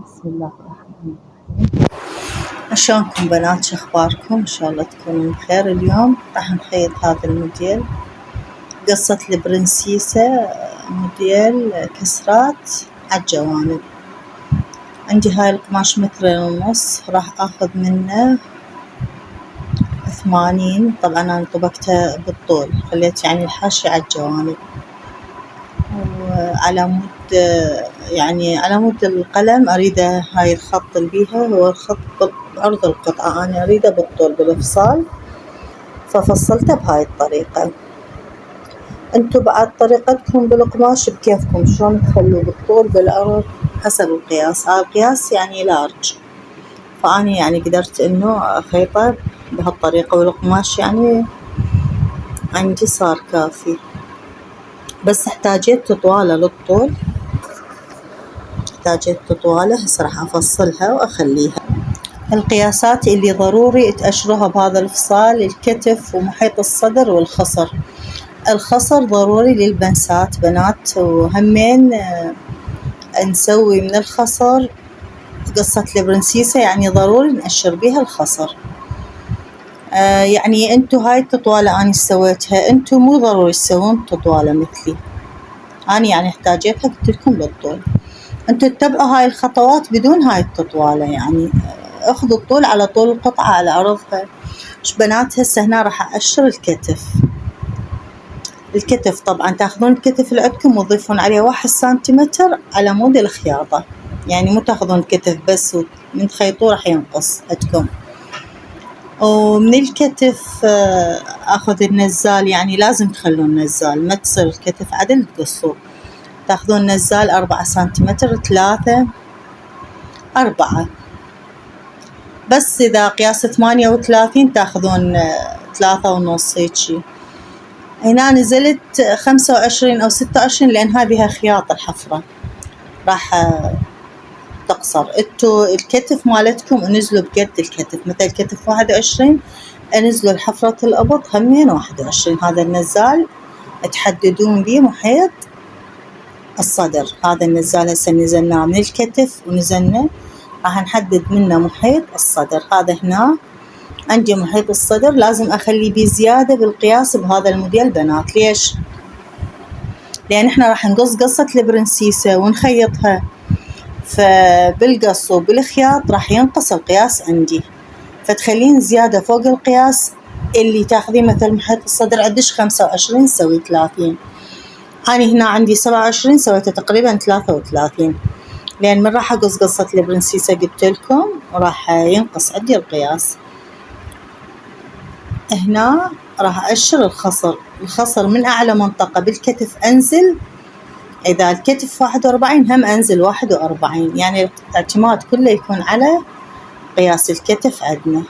بسم الله الرحمن الرحيم. شلونكم بنات؟ شو اخباركم؟ ان شاء الله تكونون بخير. اليوم راح نخيط هذا الموديل، قصة البرنسيسة، موديل كسرات عالجوانب. عندي هاي القماش 1.5 متر، راح اخذ منه 80. طبعا انا طبقتها بالطول، خليت يعني الحاشية عالجوانب، وعلى مود على مود القلم اريده هاي الخط اللي بيها هو الخط بعرض القطعة، انا اريده بالطول بالافصال، ففصلته بهاي الطريقة. انتو بعد طريقتكم بالقماش بكيفكم، شلون تخلوا بالطول بالعرض حسب القياس. هذا القياس يعني لارج، فاني يعني قدرت انه اخيطه بهالطريقة، والقماش يعني عندي صار كافي. بس احتاجيت طوالة للطول، احتاجيت طوالة، هسه راح افصلها واخليها. القياسات اللي ضروري تأشروها بهذا الفصال: الكتف ومحيط الصدر والخصر. الخصر ضروري للبنسات بنات، وهمين نسوي من الخصر قصة البرنسيسة، يعني ضروري نأشر بيها الخصر. يعني انتو هاي التطوالة اني سويتها، انتو مو ضروري تسوون تطوالة مثلي، اني يعني احتاجيتها قلتلكم بالطول. انتو تتبعوا هاي الخطوات بدون هاي التطوالة، يعني اخذوا الطول على طول القطعة على عرضها. بنات هسه هنا راح اقشر الكتف. الكتف طبعا تاخذون الكتف اللي عندكم وتضيفون عليه 1 سنتيمتر على مود الخياطة، يعني مو تاخذون الكتف بس ومن تخيطوه راح ينقص عندكم. ومن الكتف اخذ النزال، يعني لازم تخلون نزال، ما تصير الكتف عدل تقصوه. تاخذون نزال 4 سنتيمتر، 3 4. بس إذا قياس 38 تاخذون 3.5 هيجي. هنا نزلت 25 أو 26 لأن هاي بيها خياطة الحفرة، راح تقصر. انتو الكتف مالتكم انزلوا بقد الكتف، مثل الكتف 21 انزلوا الحفرة الأبط همين 21. هذا النزال تحددون بيه محيط الصدر. هذا النزال هسه نزلناه من الكتف ونزلنا راح نحدد منه محيط الصدر. هذا هنا عندي محيط الصدر، لازم اخلي بيه زيادة بالقياس بهذا الموديل بنات. ليش؟ لان احنا راح نقص قصة البرنسيسة ونخيطها، فبالقص وبالخياط راح ينقص القياس عندي، فتخلين زيادة فوق القياس. اللي تاخذين مثل محيط الصدر عندش 25 سوي 30، اني هنا عندي 27 سويته تقريبا 33، لأن من راح أقص قصة البرنسيسة قلتلكم راح ينقص عندي القياس. هنا راح أقشر الخصر. الخصر من أعلى منطقة بالكتف أنزل، إذا الكتف 41 هم أنزل 41، يعني الاعتماد كله يكون على قياس الكتف عندنا.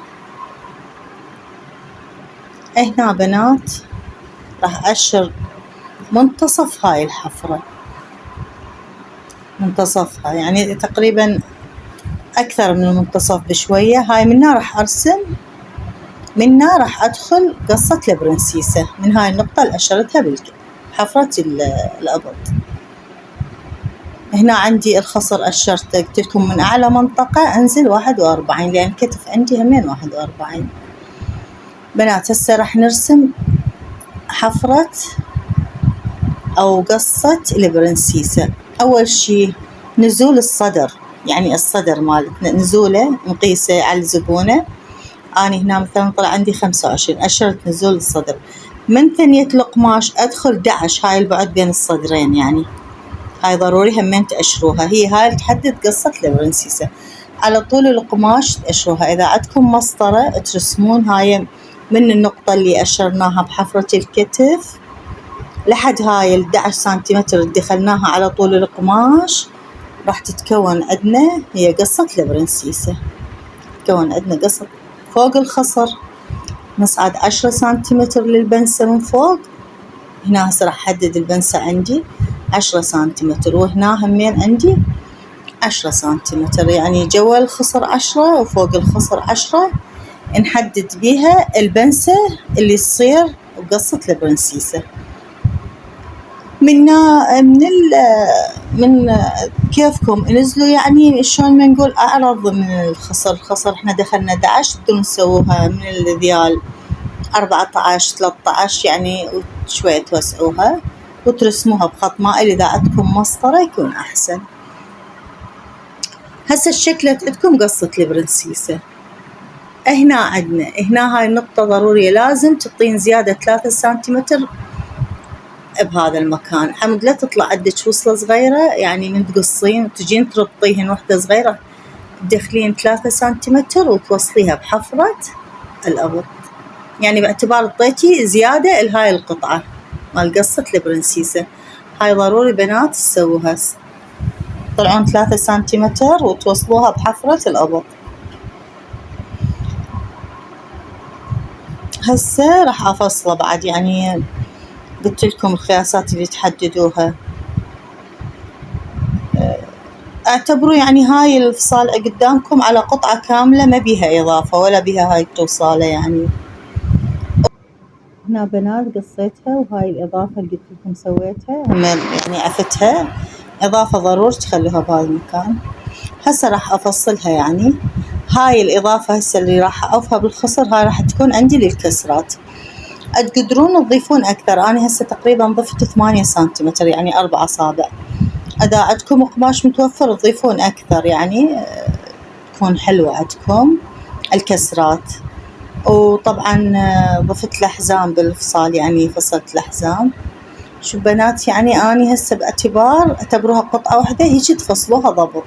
هنا بنات راح أقشر منتصف هاي الحفرة، منتصفها، يعني تقريبا أكثر من المنتصف بشوية. هاي منها راح أرسم، منها راح أدخل قصة البرنسيسة من هاي النقطة اللي أشرتها بحفرة الأبط. هنا عندي الخصر أشرته قلتلكم من أعلى منطقة أنزل 41، لأن الكتف عندي همين 41. بنات هسه راح نرسم حفرة أو قصة البرنسيسة. أول شي نزول الصدر، يعني الصدر مالتنا نزوله نقيسه على الزبونة. أنا هنا مثلا طلع عندي 25، أشرت نزول الصدر. من ثنية القماش أدخل 11، هاي البعد بين الصدرين، يعني هاي ضروري همين تأشروها، هي هاي اللي تحدد قصة البرنسيسة. على طول القماش تأشروها. إذا عندكم مسطرة ترسمون هاي من النقطة اللي أشرناها بحفرة الكتف لحد هاي 11 سنتيمتر اللي دخلناها على طول القماش، راح تتكون عندنا هي قصة البرنسيسة. تتكون عندنا قصة فوق الخصر، نصعد 10 سنتيمتر للبنسة من فوق. هنا هسه راح أحدد البنسة عندي 10 سنتيمتر، وهنا همين عندي 10 سنتيمتر، يعني جوا الخصر 10 وفوق الخصر 10. نحدد بيها البنسة اللي تصير بقصة البرنسيسة. من كيفكم نزلوا، يعني شلون ما نقول أعرض من الخصر احنا دخلنا 11 بدون تسووها من الذيال 14 13 يعني، وشوية توسعوها وترسموها بخط مائل. إذا عندكم مسطرة يكون أحسن. هسه الشكل عندكم قصة البرنسيسة. هنا هاي النقطة ضرورية، لازم تعطين زيادة 3 سنتيمتر بهذا المكان، عمود لا تطلع عندك وصلة صغيرة، يعني من تقصين وتجين تربطيهن وحدة صغيرة تدخلين 3 سنتيمتر وتوصليها بحفرة الأبط، يعني باعتبار اعطيتي زيادة لهاي القطعة مال قصة البرنسيسة. هاي ضروري بنات تسووها، تطلعون 3 سنتيمتر وتوصلوها بحفرة الأبط. هسه راح أفصله بعد، يعني قلت لكم القياسات اللي تحددوها. اعتبروا يعني هاي الفصال قدامكم على قطعة كاملة، ما بيها إضافة ولا بيها هاي التوصالة. يعني هنا بنات قصيتها، وهاي الإضافة اللي قلت لكم سويتها يعني عفتها إضافة ضروري تخلوها بهذا المكان. هسه راح أفصلها، يعني هاي الإضافة هسه اللي راح أضيفها بالخصر هاي راح تكون عندي للكسرات. تقدرون تضيفون أكثر، أنا هسه تقريبا ضفت 8 سنتيمتر يعني 4 أصابع. إذا عندكم قماش متوفر تضيفون أكثر، يعني تكون حلوة عندكم الكسرات. وطبعا ضفت الأحزام بالفصال، يعني فصلت الأحزام. شو بنات، يعني أني هسه اعتبروها قطعة واحدة هيجي تفصلوها ضبط،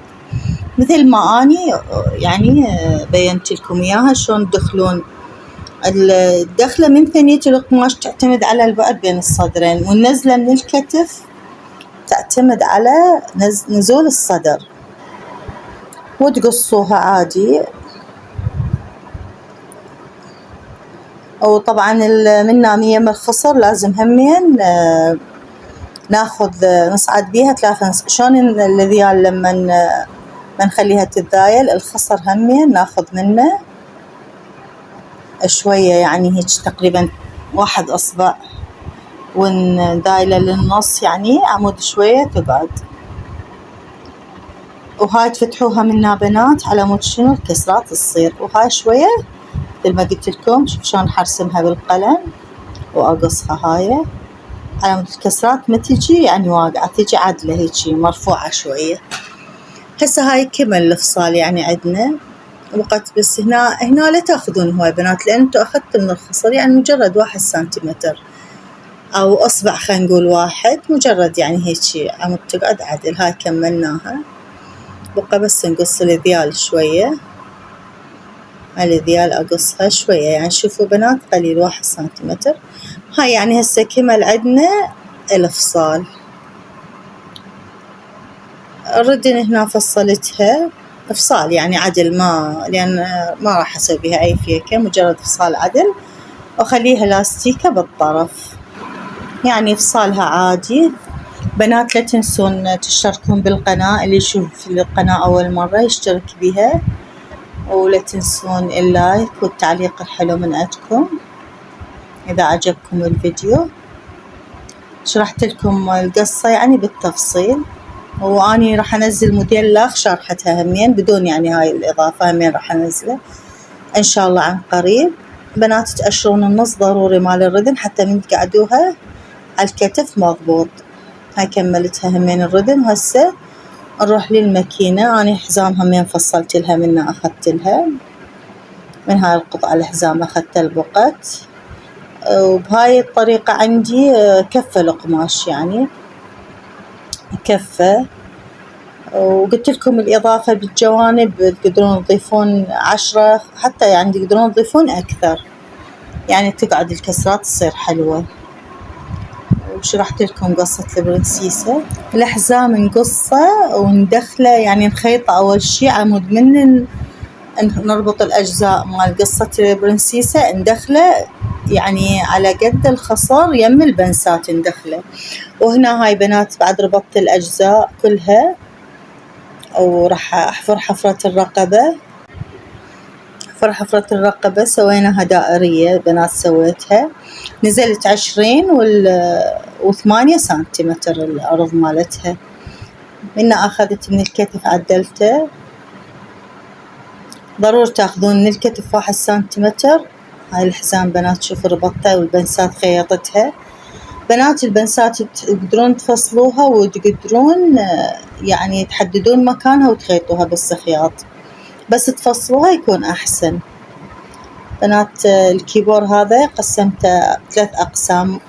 مثل ما أني يعني بينت لكم إياها شلون تدخلون الدخلة من ثنية القماش. تعتمد على البعد بين الصدرين، والنزلة من الكتف تعتمد على نزول الصدر، وتقصوها عادي. وطبعا من يم الخصر لازم همين ناخذ نصعد بيها 3 شلون الذيال لما نخليها تتذايل، الخصر همين ناخذ منه شوية، يعني هيك تقريبا 1 إصبع، وندايله للنص، يعني عمود شوية تقعد. وهاي تفتحوها منا بنات على مود شنو الكسرات تصير. وهاي شوية مثل ما قلت لكم، شوف شلون حرسمها بالقلم وأقصها هاي على مود الكسرات، ما تجي يعني واقعة، تجي عدلة هيجي مرفوعة شوية. هسه هاي كمل الفصال يعني عندنا وقت، بس هنا لا تاخذون هواي بنات، لأن انتو أخذتوا من الخصر يعني مجرد 1 سنتيمتر أو أصبع، خلينا نقول 1، مجرد يعني هيجي عمود تقعد عدل. هاي كملناها، بقى بس نقص الذيال شوية. هاي الذيال أقصها شوية، يعني شوفوا بنات قليل 1 سنتيمتر. هاي يعني هسه كمل عندنا الفصال. الردن هنا فصلتها فصال يعني عدل، لأن ما راح أسوي بها أي فيكة، مجرد فصال عدل، وأخليها لاستيكة بالطرف، يعني فصالها عادي. بنات لا تنسون تشتركون بالقناة، اللي يشوف القناة أول مرة يشترك بها، ولا تنسون اللايك والتعليق الحلو من عندكم إذا عجبكم الفيديو. شرحت لكم القصة يعني بالتفصيل، وأني راح أنزل موديل لاخ شرحتها همين بدون يعني هاي الإضافة، همين راح أنزله إن شاء الله عن قريب. بنات تقشرون النص ضروري مال الردن حتى من تقعدوها على الكتف مضبوط. هاي كملتها همين الردن. وهسه نروح للماكينة. أنا حزام همين فصلت لها منها، أخذت لها من هاي القطعة الحزام أخذت البقت، وبهاي الطريقة عندي كفة القماش، يعني كفة. وقلت لكم الإضافة بالجوانب تقدرون تضيفون 10 حتى، يعني تقدرون تضيفون أكثر، يعني تقعد الكسرات تصير حلوة. وشرحت لكم قصة البرنسيسة. الأحزام نقصه وندخله، يعني نخيطه أول شي عمود من نربط الأجزاء مال قصة البرنسيسة، ندخله يعني على قد الخصر يم البنسات ندخله. وهنا هاي بنات بعد ربطت الأجزاء كلها، وراح أحفر حفرة الرقبة. حفرة الرقبة سويناها دائرية بنات، سويتها نزلت 20 و8 سنتيمتر العرض مالتها. من أخذت من الكتف عدلته. ضروري تاخذون من الكتف 1 سنتيمتر. هاي الحزام بنات شوفوا ربطتها والبنسات خيطتها. بنات البنسات تقدرون تفصلوها وتقدرون يعني تحددون مكانها وتخيطوها بالسخياط، بس تفصلوها يكون أحسن. بنات الكيبور هذا قسمته 3 أقسام،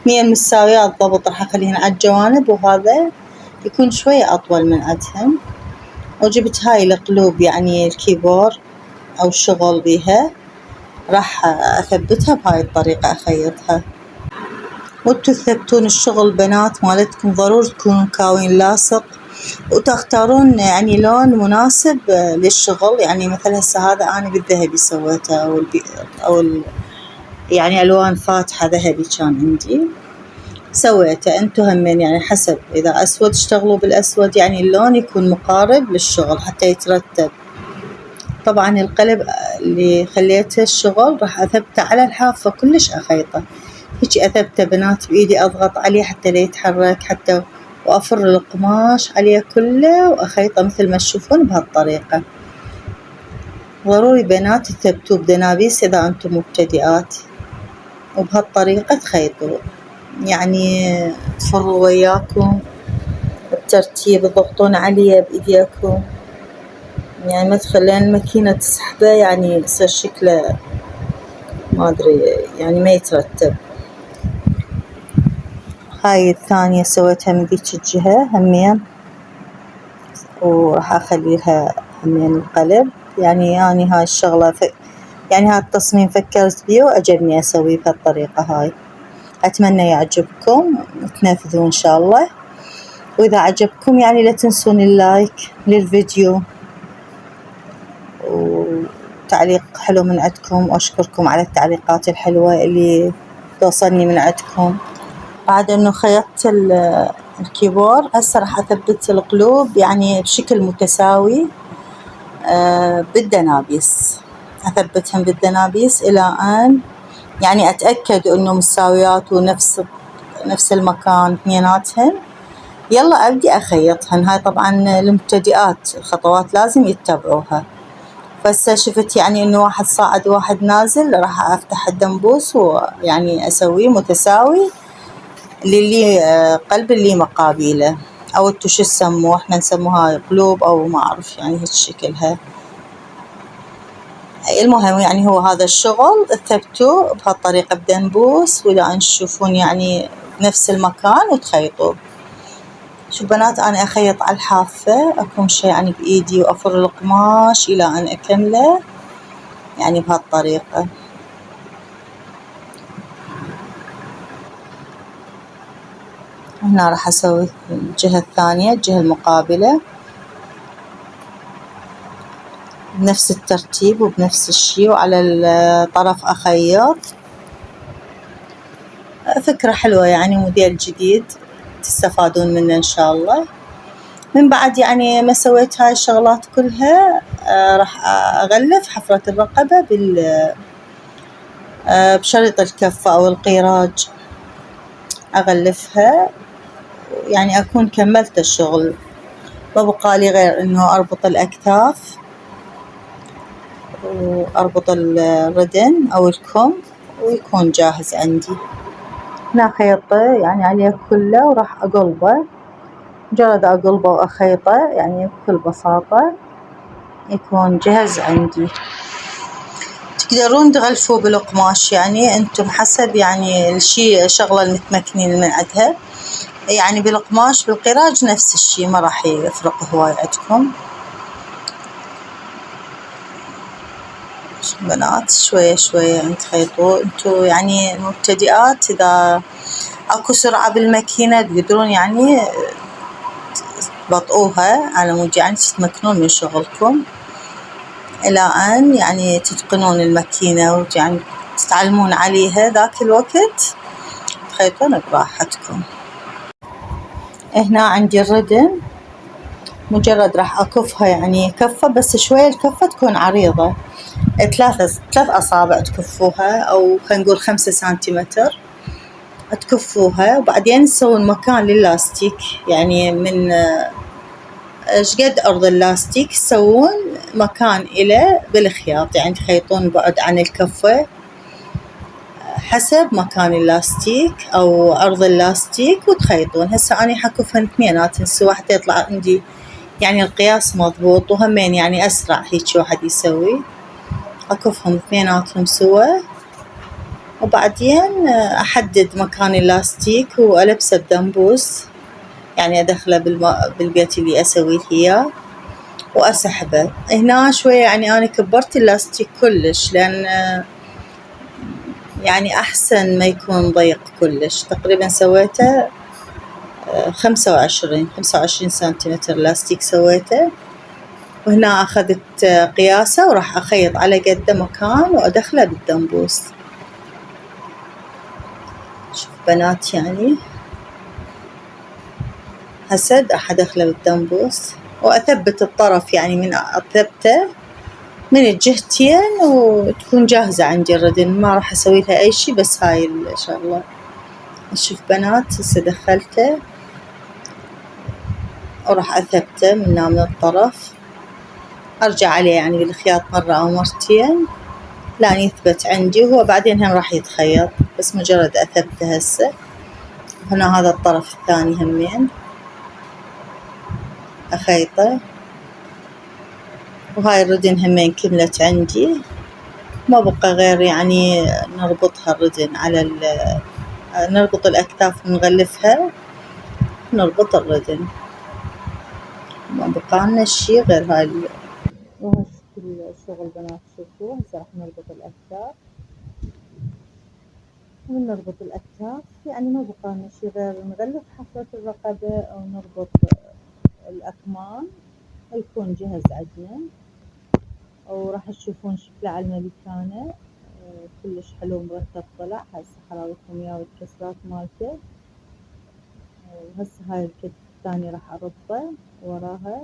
2 متساويات ضبط راح أخليهن على الجوانب، وهذا يكون شوية أطول من عدهن. وجبت هاي القلوب يعني الكيبور أو الشغل بيها، راح أثبتها بهاي الطريقة أخيطها. وانتو تثبتون الشغل بنات مالتكم ضروري تكونون كاوين لاصق، وتختارون يعني لون مناسب للشغل. يعني مثل هسه هذا أنا بالذهبي سويته، يعني ألوان فاتحة ذهبي كان عندي سويته. انتو همين يعني حسب، إذا أسود اشتغلوا بالأسود، يعني اللون يكون مقارب للشغل حتى يترتب. طبعا القلب اللي خليته الشغل راح أثبته على الحافة كلش أخيطه، هيجي أثبته بنات بإيدي، أضغط عليه حتى لا يتحرك، حتى وأفر القماش عليه كله وأخيطه مثل ما تشوفون بهالطريقة. ضروري بنات تثبتوه بدنابيس إذا أنتم مبتدئات، وبهالطريقة تخيطوا يعني تفروا وياكم الترتيب، تضغطون عليه بإيديكم يعني ما تخلين الماكينة تسحبه يعني يصير شكله ما أدري يعني ما يترتب. هاي الثانية سويتها من ذيك الجهة همين، وراح أخليها همين القلب. يعني هاي الشغلة يعني هذا التصميم فكرت بيه وأعجبني أسويه بهالطريقة هاي. أتمنى يعجبكم وتنفذوه إن شاء الله. وإذا عجبكم يعني لا تنسون اللايك للفيديو وتعليق حلو من عندكم، وأشكركم على التعليقات الحلوة اللي توصلني من عندكم. بعد إنه خيطت الكيبور هسه راح أثبت القلوب يعني بشكل متساوي بالدنابيس. أثبتهم بالدنابيس إلى أن يعني أتأكد إنه متساويات ونفس المكان اثنيناتهن. يلا أبدي أخيطهن. هاي طبعا المبتدئات خطوات لازم يتبعوها. فهسه شفت يعني إنه واحد صاعد وواحد نازل، راح أفتح الدنبوس ويعني أسويه متساوي للي قلب اللي مقابله، أو انتو شو تسموه، احنا نسموها قلوب أو ما أعرف يعني هيك شكلها. المهم يعني هو هذا الشغل ثبتوه بهالطريقة بدنبوس، وإلى أن تشوفون يعني بنفس المكان وتخيطوه. شوف بنات أنا أخيط على الحافة أكون شي يعني بإيدي، وأفر القماش إلى أن أكمله يعني بهالطريقة. هنا راح أسوي الجهة الثانية، الجهة المقابلة بنفس الترتيب وبنفس الشي، وعلى الطرف أخيط. فكرة حلوة يعني، موديل جديد تستفادون منه إن شاء الله. من بعد يعني ما سويت هاي الشغلات كلها راح أغلف حفرة الرقبة بشريط الكفة أو القيراج، أغلفها يعني أكون كملت الشغل. ما بقالي غير إنه أربط الأكتاف وأربط الردن أو الكم ويكون جاهز عندي. هنا خيطه يعني عليه كله وراح أقلبه. مجرد أقلبه وأخيطه يعني بكل بساطة يكون جاهز عندي. تقدرون تغلفوه بالقماش يعني انتم حسب يعني الشغلة المتمكنين من عندها. يعني بالقماش بالقراج نفس الشي، ما راح يفرق هواي عندكم. بنات شوية شوية يعني تخيطوا انتو يعني المبتدئات. إذا اكو سرعة بالماكينة تقدرون يعني تبطئوها على مود يعني تتمكنون من شغلكم، إلى أن يعني تتقنون الماكينة ويعني تتعلمون عليها. ذاك الوقت تخيطون براحتكم. هنا عندي الردن، مجرد راح أكفها يعني كفة بس شوية، الكفة تكون عريضة، 3 أصابع تكفوها، أو خلينا نقول 5 سنتيمتر. تكفوها وبعدين تسوون مكان لللاستيك، يعني من شقد أرض اللاستيك تسوون مكان إله بالخياط، يعني تخيطون بعد عن الكفة حسب مكان اللاستيك أو عرض اللاستيك وتخيطون. هسه أني حكفهن اثنيناتن سوا حتى يطلع عندي يعني القياس مضبوط، وهمين يعني أسرع هيك واحد يسوي. أكفهم اثنيناتهم سوا وبعدين أحدد مكان اللاستيك وألبسه بدنبوس، يعني أدخله بالبيت اللي أسويه إياه وأسحبه. هنا شوية يعني أنا كبرت اللاستيك كلش، لأن يعني أحسن ما يكون ضيق كلش. تقريبا سويته 25 سنتيمتر لاستيك سويته، وهنا أخذت قياسه وراح أخيط على قده مكان وأدخله بالدنبوس. شوف بنات، يعني هسه راح أدخله بالدنبوس وأثبت الطرف، يعني من أثبته من الجهتين وتكون جاهزة عندي الردن، ما راح أسوي لها أي شي بس هاي الشغلة. شوف بنات، هسه دخلته وراح أثبته من الطرف، أرجع عليه يعني بالخياط مرة أو مرتين لأن يثبت عندي، وهو بعدين هم راح يتخيط، بس مجرد أثبته هسه. هنا هذا الطرف الثاني همين أخيطه، وهاي الردن همين كملت عندي، ما بقى غير يعني نربطها الردن على نربط الأكتاف ونغلفها، نربط الردن، ما بقى لنا شي غير هاي وهالشكل الشغل بنات. شوفوا هسه راح نربط الأكتاف، ونربط الأكتاف يعني ما بقى لنا شي غير نغلف حفرة الرقبة أو نربط الأكمام ويكون جهز عندنا. وراح تشوفون شكله على المليكانة كلش حلو مرتب طلع. هسه حراويكم اياه والكسرات مالته. وهسه هاي الكتف الثاني راح اربطه وراها،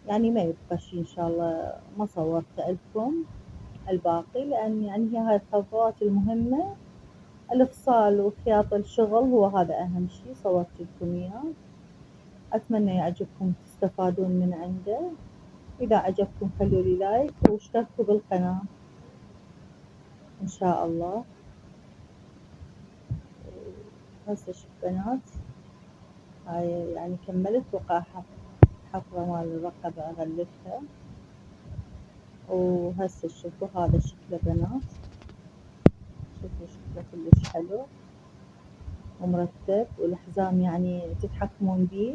يعني ما يبقى شي ان شاء الله. ما صورت لكم الباقي لان يعني هي هاي الخطوات المهمة، الافصال وخياط الشغل هو هذا اهم شي صورت لكم اياه. اتمنى يعجبكم تستفادون من عنده. اذا عجبكم خلوا لي لايك واشتركوا بالقناة ان شاء الله. هسه شوف بنات، هاي يعني كملت، بقى حفرة مال الرقبة اغلفها. وهسه شوفوا هذا شكله بنات، شوفوا شكله كلش حلو ومرتب، والحزام يعني تتحكمون بيه.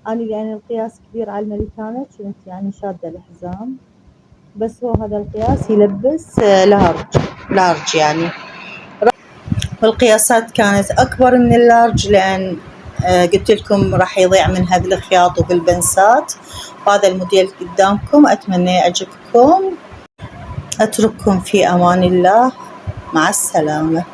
أنا يعني القياس كبير على المليكانة، كنت يعني شادة الحزام، بس هو هذا القياس يلبس لارج يعني. والقياسات كانت أكبر من اللارج لأن قلت لكم راح يضيع منها بالخياط وبالبنسات. وهذا الموديل قدامكم، أتمنى يعجبكم. أترككم في أمان الله، مع السلامة.